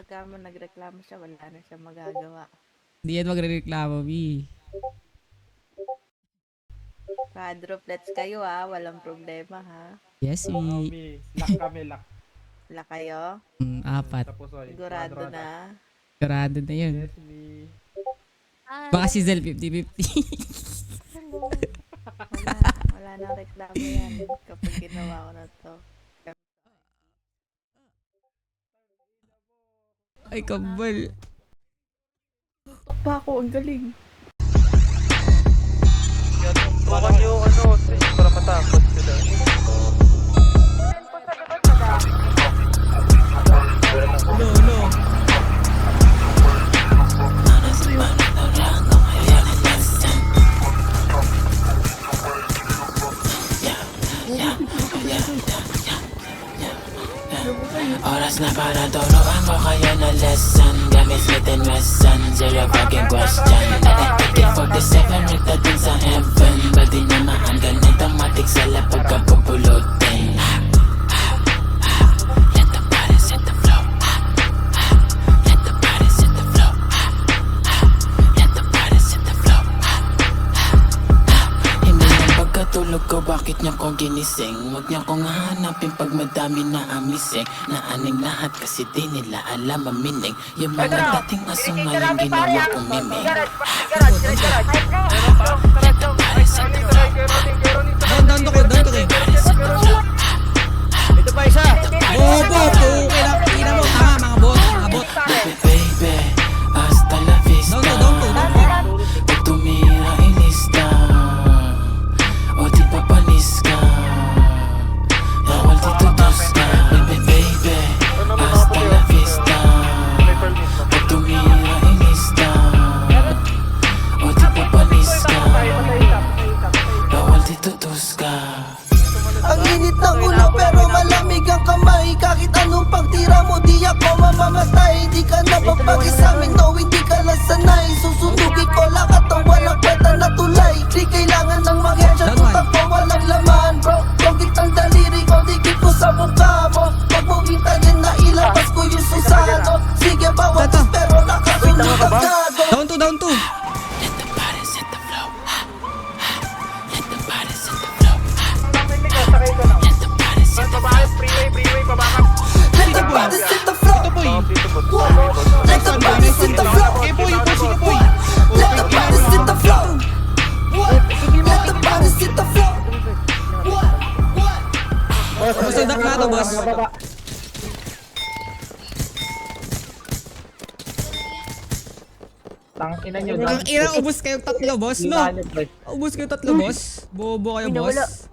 pagka mo nagreklamo siya, wala na siya magagawa. Hindi yan magre-reklamo, B. Quadruplets kayo ha, walang problema ha. Yes, B. Lock kami, lock. Wala kayo? 4. Tapos ay, Sigurado quadro na. Sigurado na yun. Yes, me. Baka si Zel 50-50. Wala nang reklamo yan kapag ginawa ko na to. Ay, kambal. Pa ako, ang galing. Tukan yung ano, para matakot sila. Oras na para turuan mo kayo na lesson. Gamit Smith and Wesson, zero fucking question. Natin 47, nagdating sa heaven. Ba di naman ganito matik sa lapag ka pupulutin. Let the body set the flow. Let the body set the flow. Let the body set the flow. Hindi ng pagkatulog ko, bakit niya ko ginising? Huwag niya kong hahanapin pag madami na amising. Naaning lahat kasi di nila alam ang meaning. Yung mga dating asong ngayon ginawa kong miming. Let the body set the flow. Down to kayo, down to kayo. Ito pa isa! Bobo! Okay lang. Ina mo, tama mga bot. Mga bot. Baby, hasta la vista. Down to. Pag tumira ilista, o di papanis ka. Bawal dito dos ka. Baby, hasta la vista. Pag tumira ilista, o di papanis ka. Bawal dito dos ka. Ang init ng ulo pero malamig ang kamay. Kahit anong pagtira mo di ako mamamatay. Di ka na papagi sa amin, no hindi ka lang sanay. Susundugin ko lakat ang walang kwenta na tulay. Di kailangan ng mag-headshot, tutak ko walang laman bro. Pagit ang daliri ko, dikit ko sa mukha mo. Pag mo hintayin na ilabas ko yung susano. Sige bawat pero nakasunod ka gago. Down to. Let the body set the flow. Let the body set the flow. Let the body set the flow. Freeway, pabakan. Let the body set the flow. Let the body set the flow. Let the body set the flow. Let the body set the flow. Boss, ang na to, boss. Tangina nyo. Ang ina, ubus kayong tatlo, boss, no? Ubus kayong tatlo, boss. Bobo kayo, boss.